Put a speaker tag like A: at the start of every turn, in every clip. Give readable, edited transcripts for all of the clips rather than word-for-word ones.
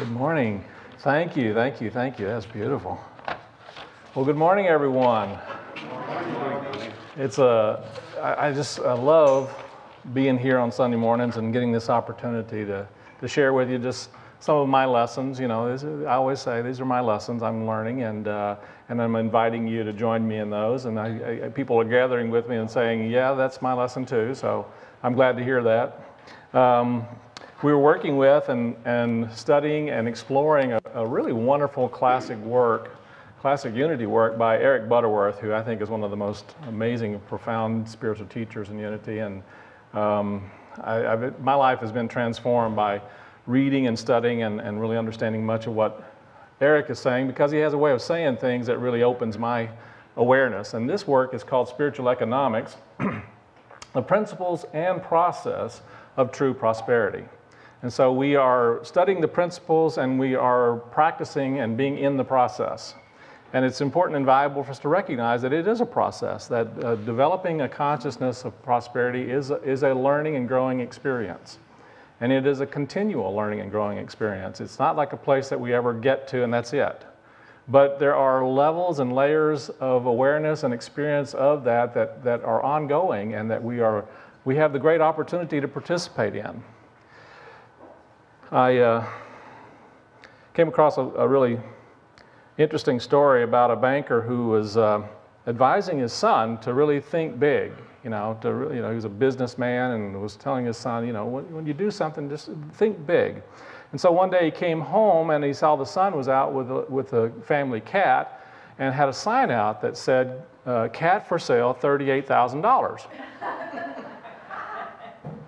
A: Good morning. Thank you. That's beautiful. Well, good morning, everyone. I love being here on Sunday mornings and getting this opportunity to share with you just some of my lessons. You know, I always say these are my lessons I'm learning, and I'm inviting you to join me in those. And people are gathering with me and saying, yeah, that's my lesson too. So I'm glad to hear that. We were working with and studying and exploring a really wonderful classic unity work by Eric Butterworth, who I think is one of the most amazing, profound spiritual teachers in unity. And my life has been transformed by reading and studying and really understanding much of what Eric is saying, because he has a way of saying things that really opens my awareness. And this work is called Spiritual Economics, the Principles and Process of True Prosperity. And so we are studying the principles and we are practicing and being in the process. And it's important and valuable for us to recognize that it is a process, that developing a consciousness of prosperity is a learning and growing experience. And it is a continual learning and growing experience. It's not like a place that we ever get to and that's it. But there are levels and layers of awareness and experience of that are ongoing and that we have the great opportunity to participate in. I came across a really interesting story about a banker who was advising his son to really think big. He was a businessman and was telling his son, when you do something, just think big. And so one day he came home and he saw the son was out with a family cat and had a sign out that said, "Cat for sale, $38,000.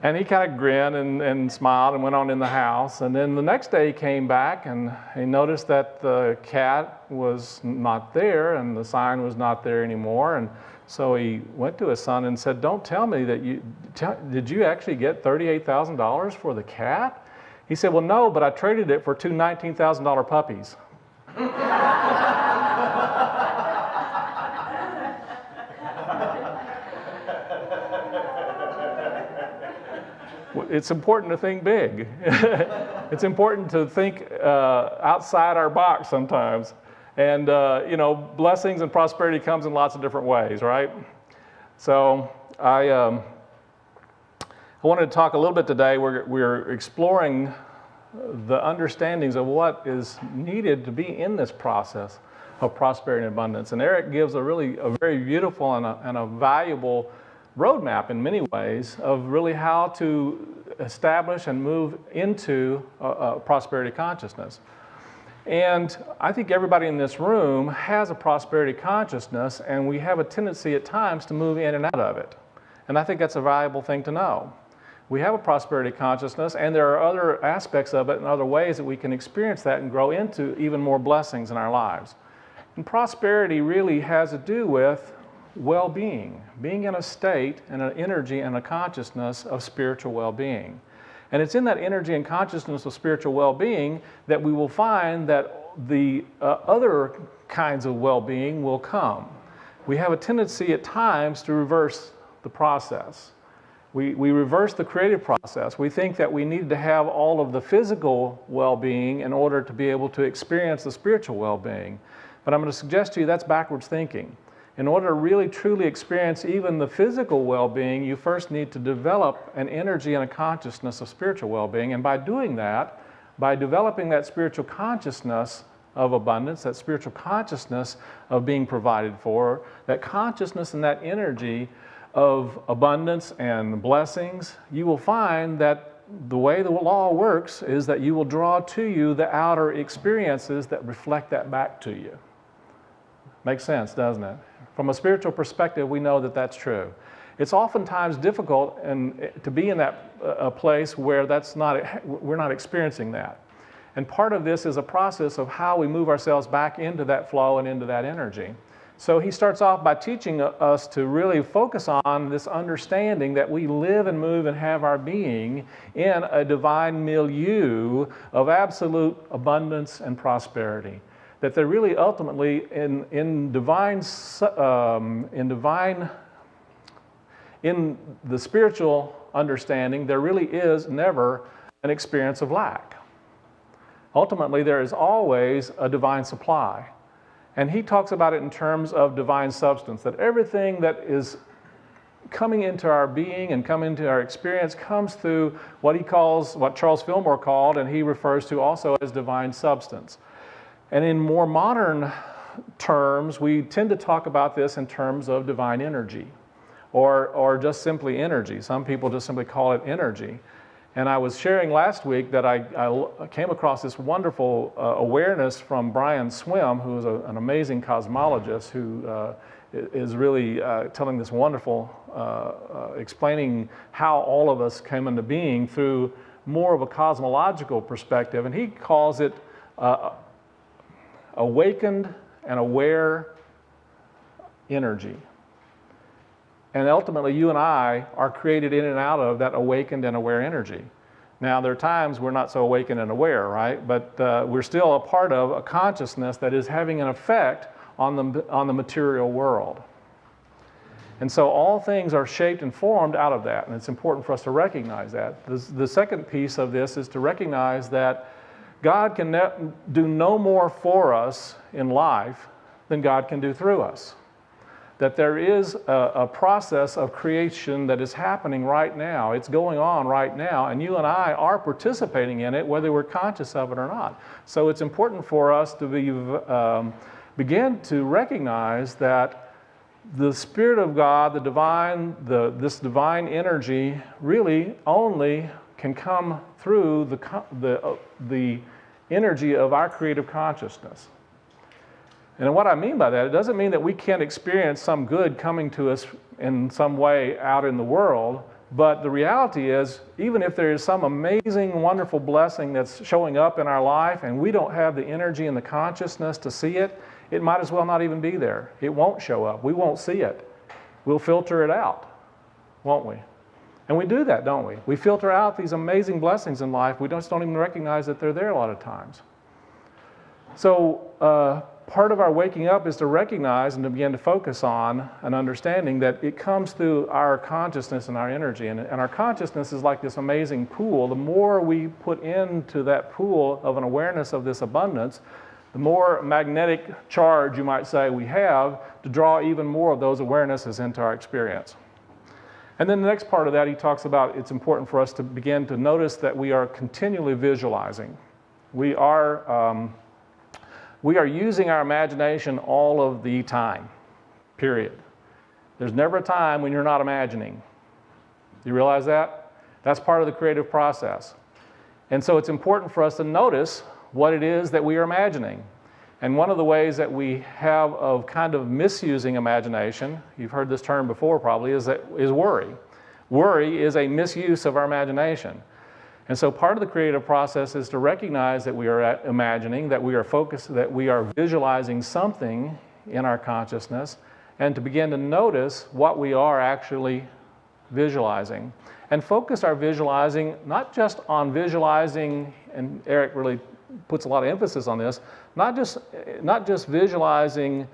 A: And he kind of grinned and smiled and went on in the house. And then the next day he came back and he noticed that the cat was not there and the sign was not there anymore. And so he went to his son and said, "Don't tell me that did you actually get $38,000 for the cat?" He said, "Well, no, but I traded it for two $19,000 puppies." It's important to think big. It's important to think outside our box sometimes. And, blessings and prosperity comes in lots of different ways, right? So I wanted to talk a little bit today. We're exploring the understandings of what is needed to be in this process of prosperity and abundance. And Eric gives a very beautiful and a valuable roadmap in many ways of really how to establish and move into a prosperity consciousness. And I think everybody in this room has a prosperity consciousness, and we have a tendency at times to move in and out of it. And I think that's a valuable thing to know. We have a prosperity consciousness, and there are other aspects of it and other ways that we can experience that and grow into even more blessings in our lives. And prosperity really has to do with well-being, being in a state and an energy and a consciousness of spiritual well-being. And it's in that energy and consciousness of spiritual well-being that we will find that the other kinds of well-being will come. We have a tendency at times to reverse the process. We reverse the creative process. We think that we need to have all of the physical well-being in order to be able to experience the spiritual well-being. But I'm going to suggest to you that's backwards thinking. In order to really truly experience even the physical well-being, you first need to develop an energy and a consciousness of spiritual well-being. And by doing that, by developing that spiritual consciousness of abundance, that spiritual consciousness of being provided for, that consciousness and that energy of abundance and blessings, you will find that the way the law works is that you will draw to you the outer experiences that reflect that back to you. Makes sense, doesn't it? From a spiritual perspective, we know that that's true. It's oftentimes difficult to be in that place where we're not experiencing that. And part of this is a process of how we move ourselves back into that flow and into that energy. So he starts off by teaching us to really focus on this understanding that we live and move and have our being in a divine milieu of absolute abundance and prosperity. That they're really ultimately in the spiritual understanding, there really is never an experience of lack. ultimately there is always a divine supply. And he talks about it in terms of divine substance, that everything that is coming into our being and coming into our experience comes through what he calls, what Charles Fillmore called, and he refers to also as divine substance. And in more modern terms, we tend to talk about this in terms of divine energy, or just simply energy. Some people just simply call it energy. And I was sharing last week that I came across this wonderful awareness from Brian Swim, who is an amazing cosmologist who is really telling this wonderful, explaining how all of us came into being through more of a cosmological perspective. And he calls it awakened and aware energy. And ultimately, you and I are created in and out of that awakened and aware energy. Now, there are times we're not so awakened and aware, right? But we're still a part of a consciousness that is having an effect on the material world. And so all things are shaped and formed out of that, and it's important for us to recognize that. The second piece of this is to recognize that God can do no more for us in life than God can do through us. That there is a process of creation that is happening right now. It's going on right now, and you and I are participating in it, whether we're conscious of it or not. So it's important for us to begin to recognize that the Spirit of God, the divine, this divine energy, really only can come through the energy of our creative consciousness. And what I mean by that, it doesn't mean that we can't experience some good coming to us in some way out in the world, but the reality is, even if there is some amazing, wonderful blessing that's showing up in our life and we don't have the energy and the consciousness to see it, it might as well not even be there. It won't show up. We won't see it. We'll filter it out, won't we? And we do that, don't we? We filter out these amazing blessings in life. We just don't even recognize that they're there a lot of times. So, part of our waking up is to recognize and to begin to focus on an understanding that it comes through our consciousness and our energy. And our consciousness is like this amazing pool. The more we put into that pool of an awareness of this abundance, the more magnetic charge, you might say, we have to draw even more of those awarenesses into our experience. And then the next part of that, he talks about it's important for us to begin to notice that we are continually visualizing. We are using our imagination all of the time, period. There's never a time when you're not imagining. Do you realize that? That's part of the creative process. And so it's important for us to notice what it is that we are imagining. And one of the ways that we have of kind of misusing imagination, you've heard this term before probably, is worry. Worry is a misuse of our imagination. And so part of the creative process is to recognize that we are imagining, that we are focused, that we are visualizing something in our consciousness, and to begin to notice what we are actually visualizing. And focus our visualizing not just on visualizing, and Eric really puts a lot of emphasis on this, not just visualizing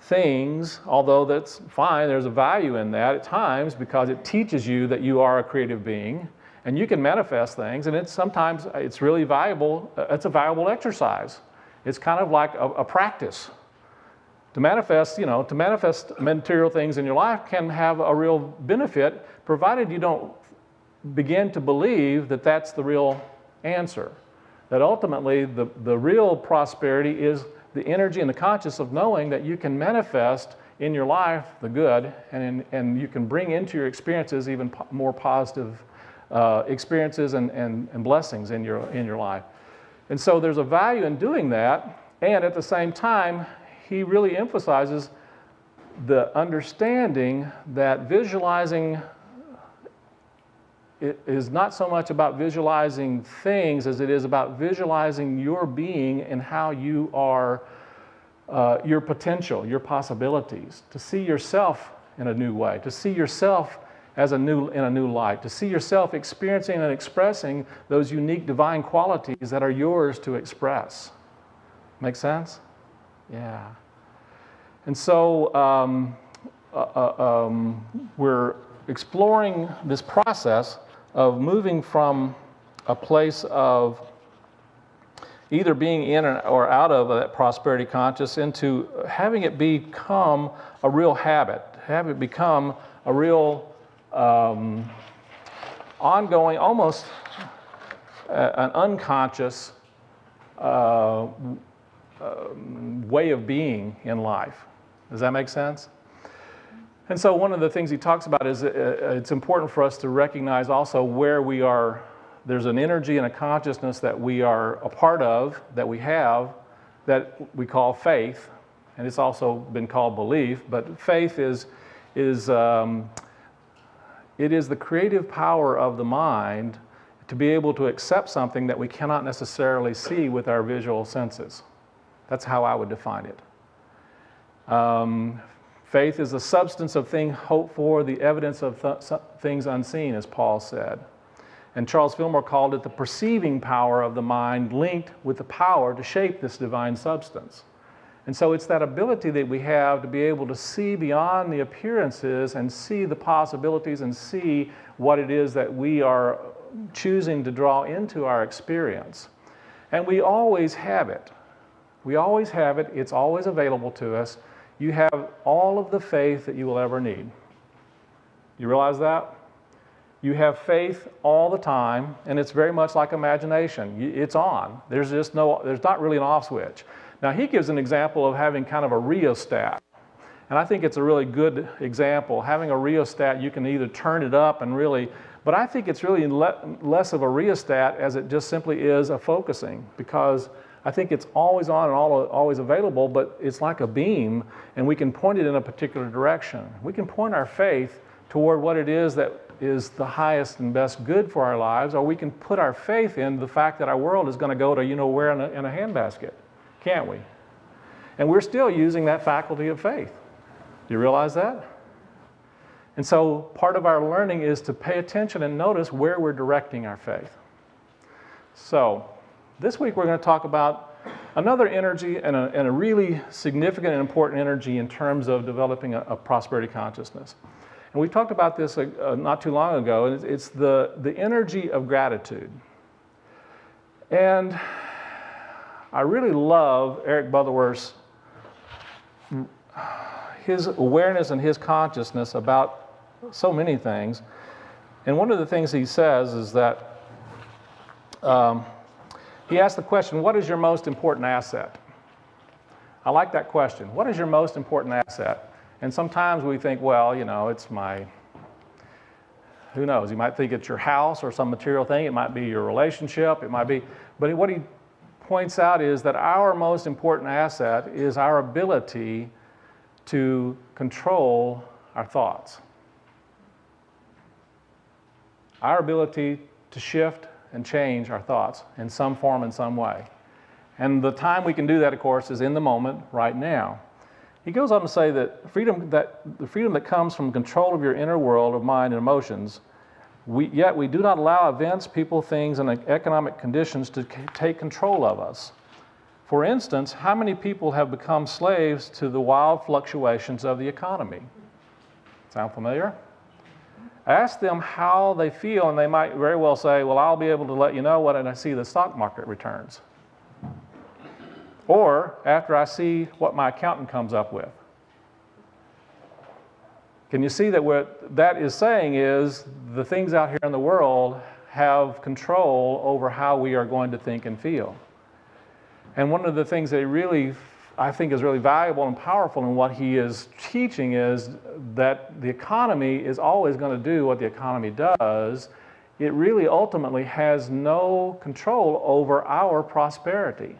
A: things, although that's fine, there's a value in that at times because it teaches you that you are a creative being. And you can manifest things, and sometimes it's really valuable. It's a valuable exercise. It's kind of like a practice. To manifest material things in your life can have a real benefit, provided you don't begin to believe that that's the real answer. That ultimately the real prosperity is the energy and the consciousness of knowing that you can manifest in your life the good, and you can bring into your experiences even more positive experiences and blessings in your life. And so there's a value in doing that, and at the same time, he really emphasizes the understanding that visualizing is not so much about visualizing things as it is about visualizing your being and how you are, your potential, your possibilities, to see yourself in a new way, to see yourself in a new light, to see yourself experiencing and expressing those unique divine qualities that are yours to express. Make sense? Yeah. And so we're exploring this process of moving from a place of either being in or out of that prosperity conscious into having it become a real habit, have it become a real ongoing, almost an unconscious way of being in life. Does that make sense? And so one of the things he talks about is it's important for us to recognize also where we are. There's an energy and a consciousness that we are a part of, that we have, that we call faith, and it's also been called belief. But faith is the creative power of the mind to be able to accept something that we cannot necessarily see with our visual senses. That's how I would define it. Faith is the substance of things hoped for, the evidence of things unseen, as Paul said. And Charles Fillmore called it the perceiving power of the mind linked with the power to shape this divine substance. And so it's that ability that we have to be able to see beyond the appearances and see the possibilities and see what it is that we are choosing to draw into our experience. And we always have it. We always have it. It's always available to us. You have all of the faith that you will ever need. You realize that? You have faith all the time, and it's very much like imagination. It's on. There's not really an off switch. Now, he gives an example of having kind of a rheostat. And I think it's a really good example. Having a rheostat, you can either turn it up and really, but I think it's really less of a rheostat as it just simply is a focusing, because I think it's always on and always available, but it's like a beam, and we can point it in a particular direction. We can point our faith toward what it is that is the highest and best good for our lives, or we can put our faith in the fact that our world is going to go to where in a handbasket, can't we? And we're still using that faculty of faith. Do you realize that? And so part of our learning is to pay attention and notice where we're directing our faith. So this week we're going to talk about another energy and a really significant and important energy in terms of developing a prosperity consciousness. And we talked about this not too long ago, and it's the energy of gratitude. And I really love Eric Butterworth's his awareness and his consciousness about so many things. And one of the things he says is that he asked the question, what is your most important asset? I like that question. What is your most important asset? And sometimes we think, well, it's who knows? You might think it's your house or some material thing. It might be your relationship. It might be, but what he points out is that our most important asset is our ability to control our thoughts. Our ability to shift and change our thoughts in some form, in some way. And the time we can do that, of course, is in the moment, right now. He goes on to say that the freedom that comes from control of your inner world of mind and emotions, yet we do not allow events, people, things, and economic conditions to take control of us. For instance, how many people have become slaves to the wild fluctuations of the economy? Sound familiar? Ask them how they feel, and they might very well say, well, I'll be able to let you know when I see the stock market returns. Or after I see what my accountant comes up with. Can you see that what that is saying is the things out here in the world have control over how we are going to think and feel? And one of the things that I think is really valuable and powerful in what he is teaching is that the economy is always going to do what the economy does. It really ultimately has no control over our prosperity.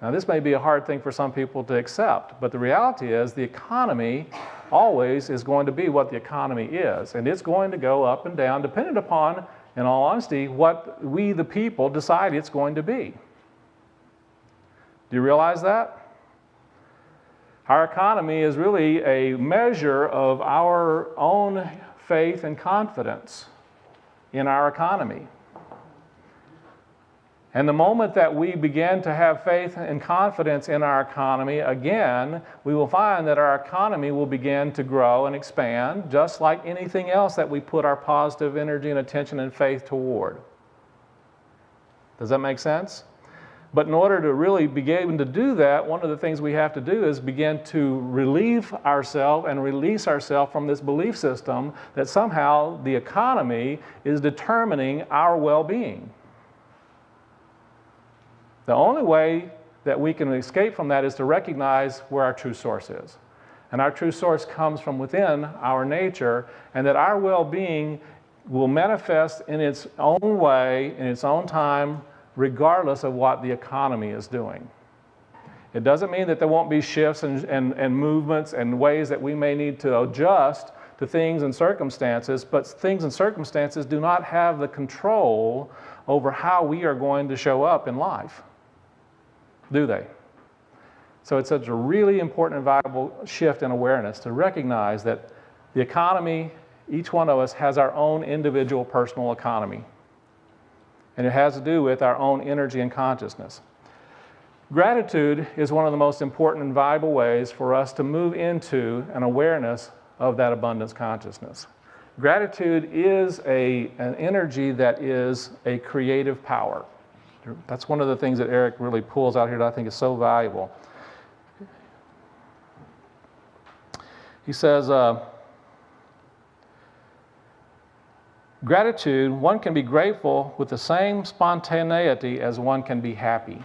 A: Now, this may be a hard thing for some people to accept, but the reality is the economy always is going to be what the economy is, and it's going to go up and down depending upon, in all honesty, what we, the people, decide it's going to be. Do you realize that? Our economy is really a measure of our own faith and confidence in our economy. And the moment that we begin to have faith and confidence in our economy, again, we will find that our economy will begin to grow and expand, just like anything else that we put our positive energy and attention and faith toward. Does that make sense? But in order to really begin to do that, one of the things we have to do is begin to relieve ourselves and release ourselves from this belief system that somehow the economy is determining our well-being. The only way that we can escape from that is to recognize where our true source is. And our true source comes from within our nature, and that our well-being will manifest in its own way, in its own time, regardless of what the economy is doing. It doesn't mean that there won't be shifts and movements and ways that we may need to adjust to things and circumstances, but things and circumstances do not have the control over how we are going to show up in life, do they? So it's such a really important and valuable shift in awareness to recognize that the economy, each one of us has our own individual personal economy. And it has to do with our own energy and consciousness. Gratitude is one of the most important and valuable ways for us to move into an awareness of that abundance consciousness. Gratitude is an energy that is a creative power. That's one of the things that Eric really pulls out here that I think is so valuable. He says, gratitude, one can be grateful with the same spontaneity as one can be happy.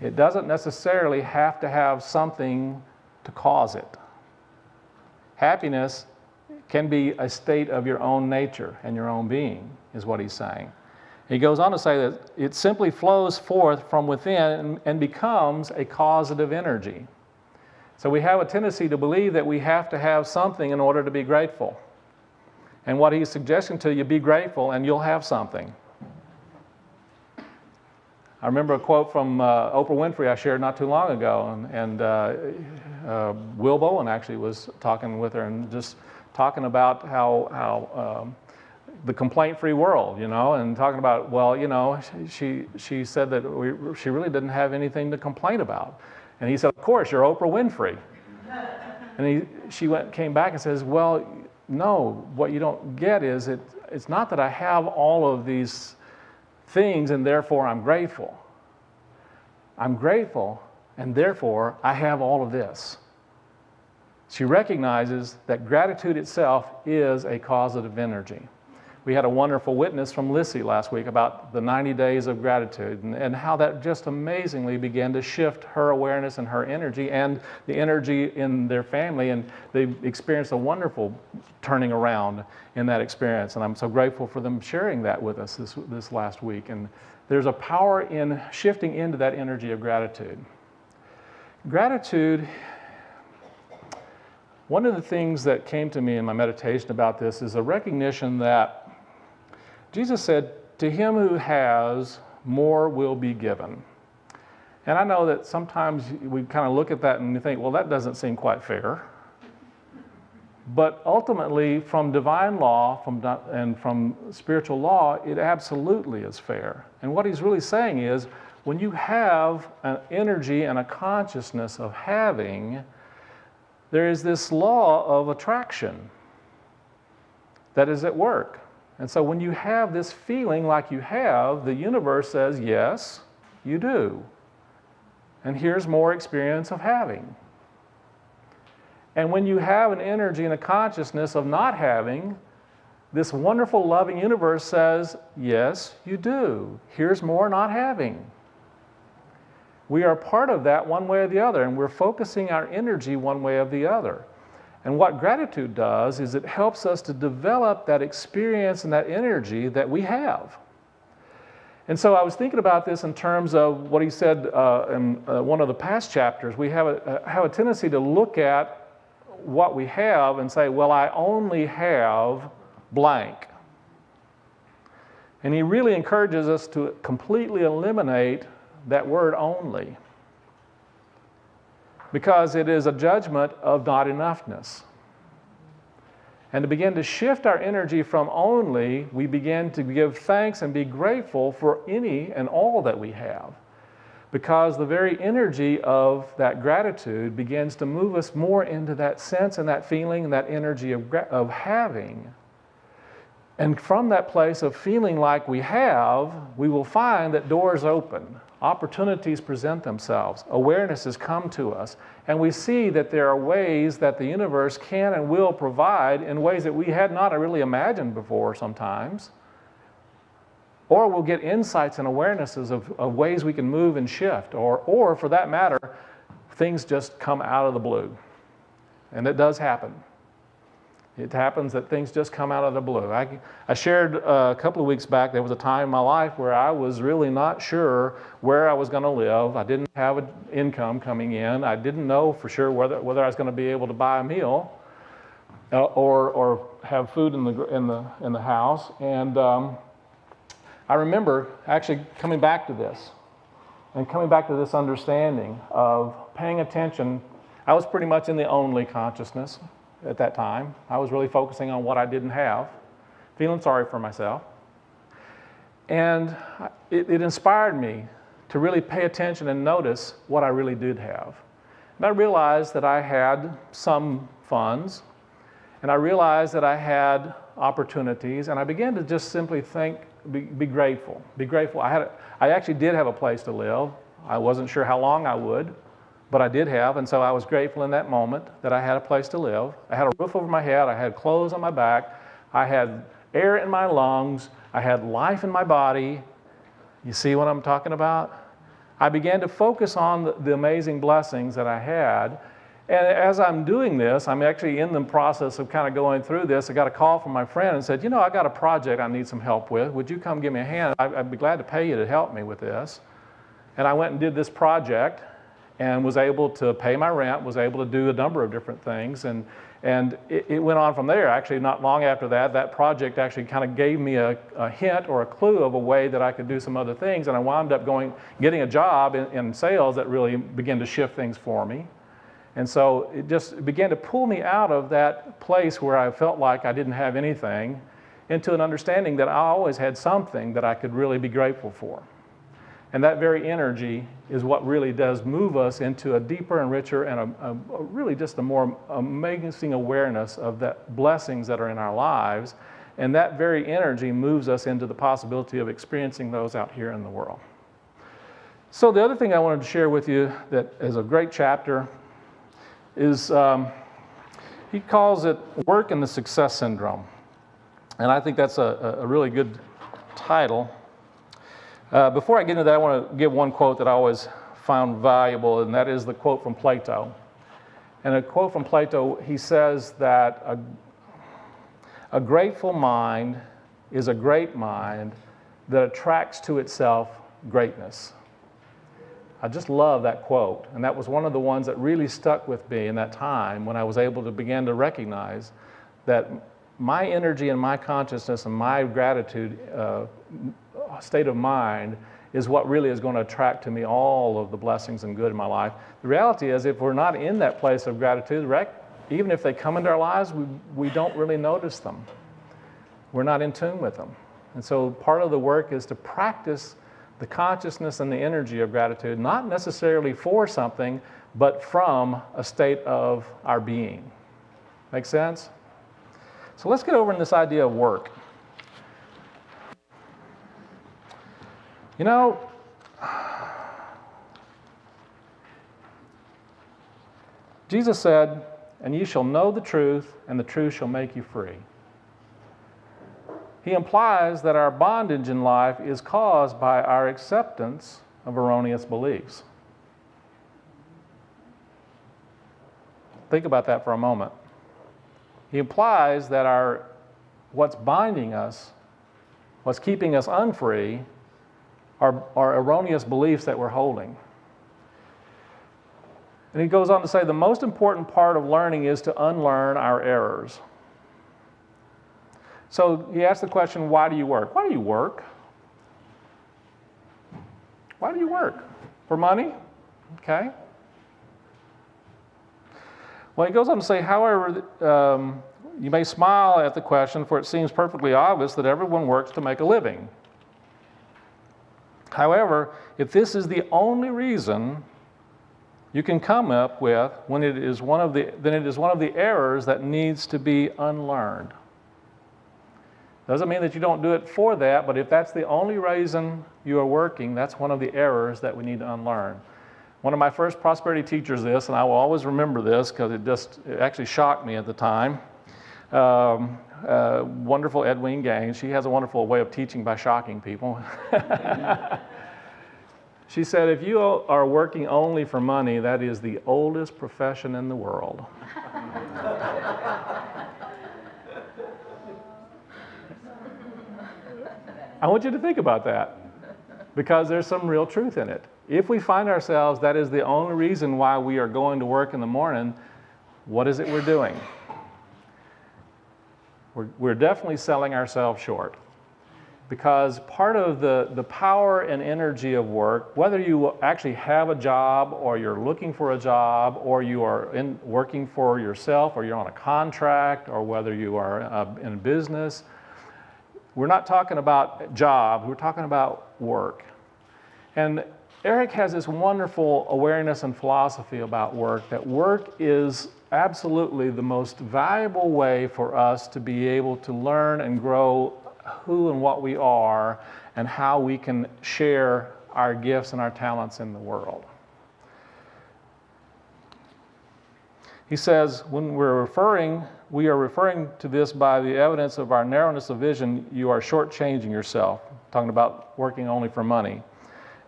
A: It doesn't necessarily have to have something to cause it. Happiness can be a state of your own nature and your own being, is what he's saying. He goes on to say that it simply flows forth from within and becomes a causative energy. So we have a tendency to believe that we have to have something in order to be grateful. And what he's suggesting to you, be grateful and you'll have something. I remember a quote from Oprah Winfrey I shared not too long ago, and Will Bowen actually was talking with her and just talking about how the complaint-free world, you know, and talking about, well, you know, she said that she really didn't have anything to complain about. And he said, of course, you're Oprah Winfrey. And she came back and says, well, no, what you don't get is it's not that I have all of these things and therefore I'm grateful. I'm grateful and therefore I have all of this. She recognizes that gratitude itself is a causative energy. We had a wonderful witness from Lissy last week about the 90 days of gratitude and how that just amazingly began to shift her awareness and her energy and the energy in their family, and they experienced a wonderful turning around in that experience. And I'm so grateful for them sharing that with us this last week. And there's a power in shifting into that energy of gratitude. Gratitude, one of the things that came to me in my meditation about this is a recognition that Jesus said, to him who has, more will be given. And I know that sometimes we kind of look at that and you think, well, that doesn't seem quite fair. But ultimately, from divine law and from spiritual law, it absolutely is fair. And what he's really saying is, when you have an energy and a consciousness of having, there is this law of attraction that is at work. And so when you have this feeling like you have, the universe says, yes, you do. And here's more experience of having. And when you have an energy and a consciousness of not having, this wonderful, loving universe says, yes, you do. Here's more not having. We are part of that one way or the other, and we're focusing our energy one way or the other. And what gratitude does is it helps us to develop that experience and that energy that we have. And so I was thinking about this in terms of what he said in one of the past chapters. We have a tendency to look at what we have and say, well, I only have blank. And he really encourages us to completely eliminate that word only, because it is a judgment of not enoughness. And to begin to shift our energy from only, we begin to give thanks and be grateful for any and all that we have. Because the very energy of that gratitude begins to move us more into that sense and that feeling and that energy of having. And from that place of feeling like we have, we will find that doors open, opportunities present themselves, awarenesses come to us, and we see that there are ways that the universe can and will provide in ways that we had not really imagined before sometimes. Or we'll get insights and awarenesses of ways we can move and shift, or for that matter, things just come out of the blue. And it does happen. It happens that things just come out of the blue. I shared a couple of weeks back, there was a time in my life where I was really not sure where I was going to live. I didn't have an income coming in. I didn't know for sure whether I was going to be able to buy a meal or have food in the house. And I remember actually coming back to this understanding of paying attention. I was pretty much in the only consciousness at that time. I was really focusing on what I didn't have, feeling sorry for myself. And it inspired me to really pay attention and notice what I really did have. And I realized that I had some funds, and I realized that I had opportunities, and I began to just simply think, be grateful. Be grateful. I actually did have a place to live. I wasn't sure how long I would, but I did have, and so I was grateful in that moment that I had a place to live. I had a roof over my head, I had clothes on my back, I had air in my lungs, I had life in my body. You see what I'm talking about? I began to focus on the amazing blessings that I had, and as I'm doing this, I'm actually in the process of kind of going through this. I got a call from my friend and said, I got a project I need some help with. Would you come give me a hand? I'd be glad to pay you to help me with this. And I went and did this project, and was able to pay my rent, was able to do a number of different things. And it went on from there. Actually, not long after that, that project actually kind of gave me a hint or a clue of a way that I could do some other things. And I wound up getting a job in sales that really began to shift things for me. And so it just began to pull me out of that place where I felt like I didn't have anything into an understanding that I always had something that I could really be grateful for. And that very energy is what really does move us into a deeper and richer and really just a more amazing awareness of the blessings that are in our lives. And that very energy moves us into the possibility of experiencing those out here in the world. So the other thing I wanted to share with you that is a great chapter is he calls it Work and the Success Syndrome. And I think that's a really good title. Before I get into that, I want to give one quote that I always found valuable, and that is the quote from Plato. And a quote from Plato, he says that a grateful mind is a great mind that attracts to itself greatness. I just love that quote, and that was one of the ones that really stuck with me in that time when I was able to begin to recognize that my energy and my consciousness and my gratitude state of mind is what really is going to attract to me all of the blessings and good in my life. The reality is, if we're not in that place of gratitude, even if they come into our lives, we don't really notice them. We're not in tune with them. And so part of the work is to practice the consciousness and the energy of gratitude, not necessarily for something, but from a state of our being. Make sense? So let's get over in this idea of work. Jesus said, "And ye shall know the truth, and the truth shall make you free." He implies that our bondage in life is caused by our acceptance of erroneous beliefs. Think about that for a moment. He implies that what's binding us, what's keeping us unfree, are erroneous beliefs that we're holding. And he goes on to say the most important part of learning is to unlearn our errors. So he asked the question, why do you work? Why do you work? Why do you work? For money? Okay. Well, he goes on to say, however, you may smile at the question, for it seems perfectly obvious that everyone works to make a living. However, if this is the only reason you can come up with, then it is one of the errors that needs to be unlearned. Doesn't mean that you don't do it for that, but if that's the only reason you are working, that's one of the errors that we need to unlearn. One of my first prosperity teachers this, and I will always remember this because it actually shocked me at the time. Wonderful Edwene Gaines. She has a wonderful way of teaching by shocking people. She said, if you are working only for money, that is the oldest profession in the world. I want you to think about that because there's some real truth in it. If we find ourselves, that is the only reason why we are going to work in the morning, what is it we're doing? We're definitely selling ourselves short. Because part of the power and energy of work, whether you actually have a job or you're looking for a job or you are working for yourself or you're on a contract or whether you are in business, we're not talking about job, we're talking about work. And Eric has this wonderful awareness and philosophy about work, that work is absolutely the most valuable way for us to be able to learn and grow who and what we are and how we can share our gifts and our talents in the world. He says, when we are referring to this by the evidence of our narrowness of vision, you are shortchanging yourself, talking about working only for money.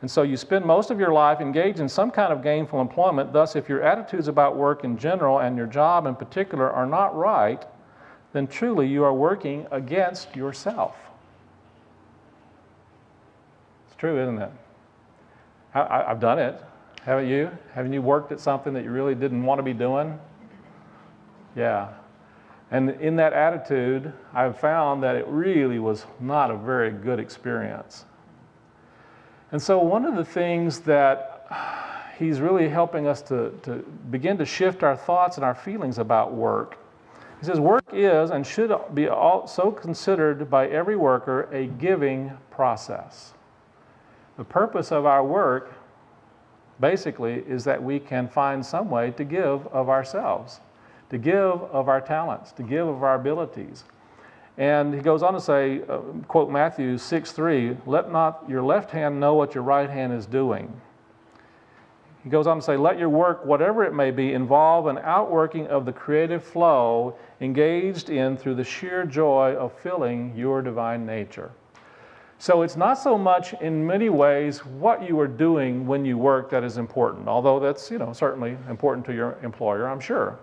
A: And so you spend most of your life engaged in some kind of gainful employment. Thus, if your attitudes about work in general and your job in particular are not right, then truly you are working against yourself. It's true, isn't it? I've done it. Haven't you? Haven't you worked at something that you really didn't want to be doing? Yeah. And in that attitude, I've found that it really was not a very good experience. And so one of the things that he's really helping us to begin to shift our thoughts and our feelings about work. He says, work is and should be so considered by every worker a giving process. The purpose of our work, basically, is that we can find some way to give of ourselves, to give of our talents, to give of our abilities. And he goes on to say, quote Matthew 6:3, let not your left hand know what your right hand is doing. He goes on to say, let your work, whatever it may be, involve an outworking of the creative flow engaged in through the sheer joy of filling your divine nature. So it's not so much in many ways what you are doing when you work that is important, although that's certainly important to your employer, I'm sure.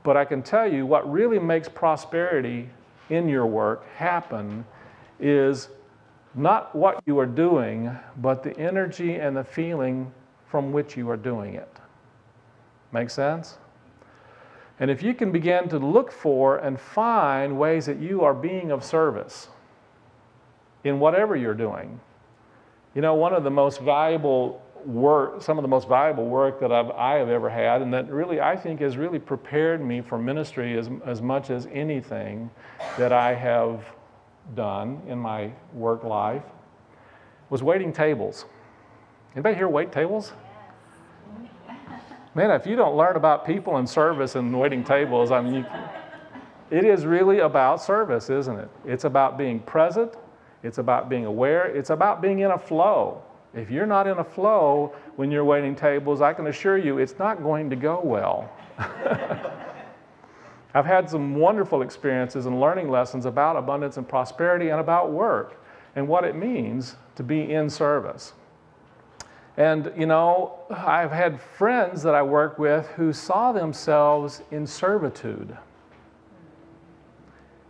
A: But I can tell you what really makes prosperity in your work happen is not what you are doing, but the energy and the feeling from which you are doing it. Make sense? And if you can begin to look for and find ways that you are being of service in whatever you're doing, one of the most valuable work, some of the most valuable work that I have ever had, and that really I think has really prepared me for ministry as much as anything that I have done in my work life, was waiting tables. Anybody here wait tables? Man, if you don't learn about people and service and waiting tables, it is really about service, isn't it? It's about being present. It's about being aware. It's about being in a flow. If you're not in a flow when you're waiting tables, I can assure you it's not going to go well. I've had some wonderful experiences and learning lessons about abundance and prosperity and about work and what it means to be in service. And, I've had friends that I work with who saw themselves in servitude.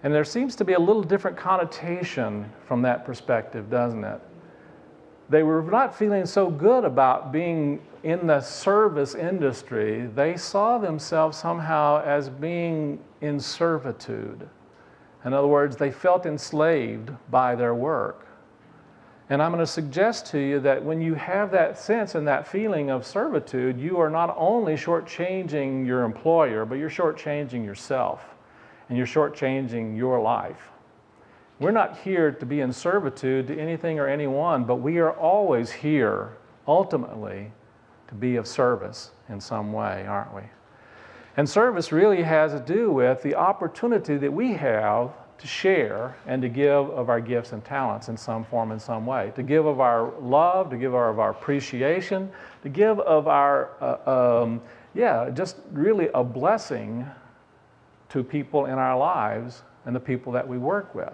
A: And there seems to be a little different connotation from that perspective, doesn't it? They were not feeling so good about being in the service industry. They saw themselves somehow as being in servitude. In other words, they felt enslaved by their work. And I'm going to suggest to you that when you have that sense and that feeling of servitude, you are not only shortchanging your employer, but you're shortchanging yourself, and you're shortchanging your life. We're not here to be in servitude to anything or anyone, but we are always here, ultimately, to be of service in some way, aren't we? And service really has to do with the opportunity that we have to share and to give of our gifts and talents in some form, in some way. To give of our love, to give of our appreciation, to give of our, just really a blessing to people in our lives and the people that we work with.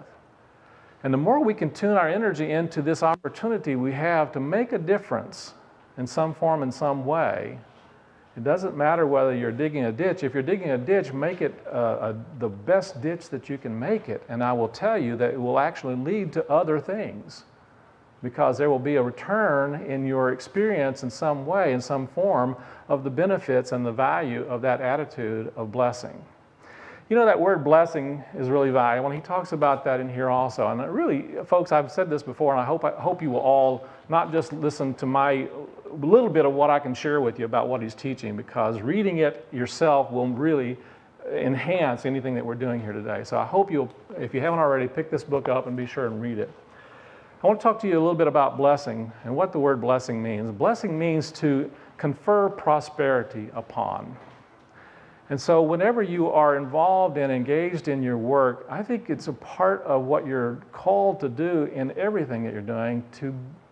A: And the more we can tune our energy into this opportunity we have to make a difference in some form, in some way, it doesn't matter whether you're digging a ditch. If you're digging a ditch, make it the best ditch that you can make it. And I will tell you that it will actually lead to other things, because there will be a return in your experience in some way, in some form, of the benefits and the value of that attitude of blessing. You know, that word blessing is really valuable, and he talks about that in here also. And really, folks, I've said this before, and I hope you will all not just listen to my little bit of what I can share with you about what he's teaching, because reading it yourself will really enhance anything that we're doing here today. So I hope you'll, if you haven't already, pick this book up and be sure and read it. I want to talk to you a little bit about blessing and what the word blessing means. Blessing means to confer prosperity upon. And so whenever you are involved and engaged in your work, I think it's a part of what you're called to do in everything that you're doing,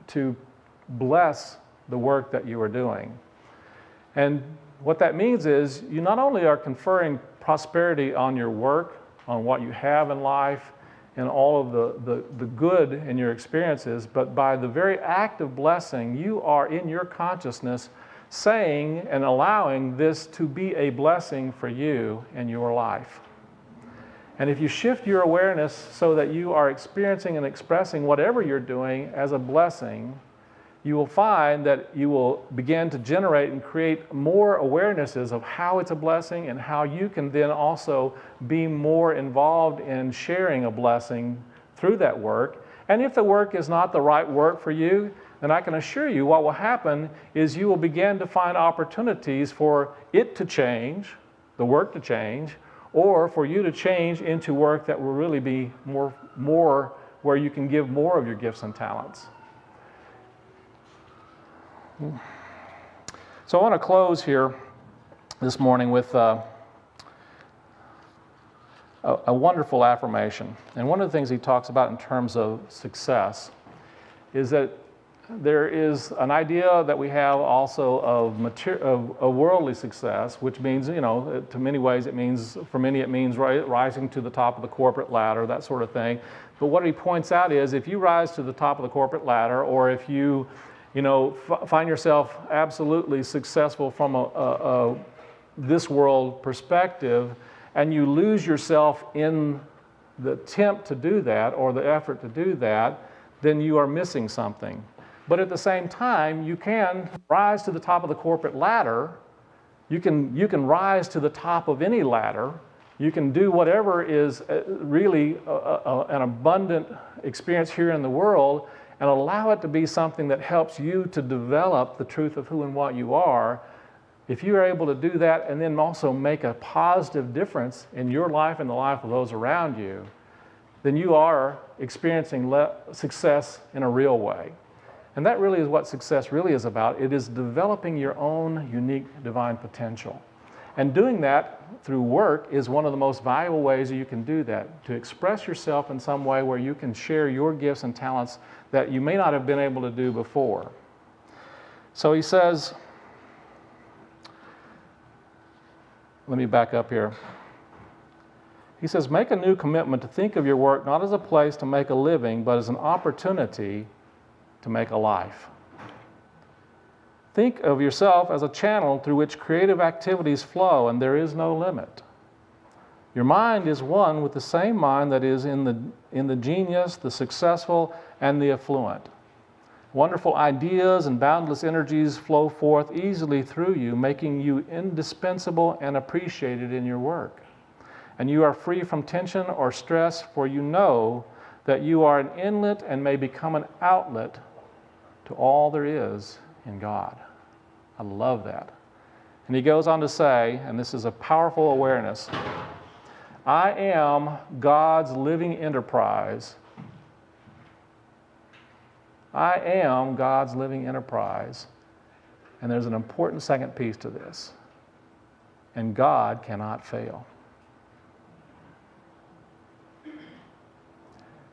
A: to bless the work that you are doing. And what that means is you not only are conferring prosperity on your work, on what you have in life, and all of the good in your experiences, but by the very act of blessing, you are in your consciousness saying and allowing this to be a blessing for you in your life. And if you shift your awareness so that you are experiencing and expressing whatever you're doing as a blessing, you will find that you will begin to generate and create more awarenesses of how it's a blessing and how you can then also be more involved in sharing a blessing through that work. And if the work is not the right work for you, then I can assure you what will happen is you will begin to find opportunities for it to change, the work to change, or for you to change into work that will really be more where you can give more of your gifts and talents. So I want to close here this morning with a wonderful affirmation. And one of the things he talks about in terms of success is that there is an idea that we have also of worldly success, which means, you know, to many ways it means, for many it means rising to the top of the corporate ladder, that sort of thing. But what he points out is if you rise to the top of the corporate ladder, or if you find yourself absolutely successful from a this world perspective, and you lose yourself in the attempt to do that or the effort to do that, then you are missing something. But at the same time, you can rise to the top of the corporate ladder. You can rise to the top of any ladder. You can do whatever is really an abundant experience here in the world, and allow it to be something that helps you to develop the truth of who and what you are. If you are able to do that and then also make a positive difference in your life and the life of those around you, then you are experiencing success in a real way. And that really is what success really is about. It is developing your own unique divine potential. And doing that through work is one of the most valuable ways that you can do that, to express yourself in some way where you can share your gifts and talents that you may not have been able to do before. So he says, let me back up here. He says, make a new commitment to think of your work not as a place to make a living, but as an opportunity to make a life. Think of yourself as a channel through which creative activities flow, and there is no limit. Your mind is one with the same mind that is in the genius, the successful, and the affluent. Wonderful ideas and boundless energies flow forth easily through you, making you indispensable and appreciated in your work. And you are free from tension or stress, for you know that you are an inlet and may become an outlet to all there is in God. I love that. And he goes on to say, and this is a powerful awareness, I am God's living enterprise. I am God's living enterprise. And there's an important second piece to this. And God cannot fail.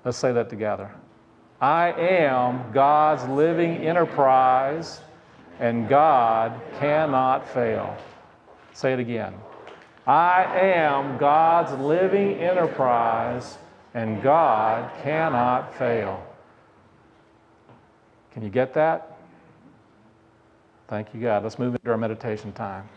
A: Let's say that together. I am God's living enterprise, and God cannot fail. Say it again. I am God's living enterprise, and God cannot fail. Can you get that? Thank you, God. Let's move into our meditation time.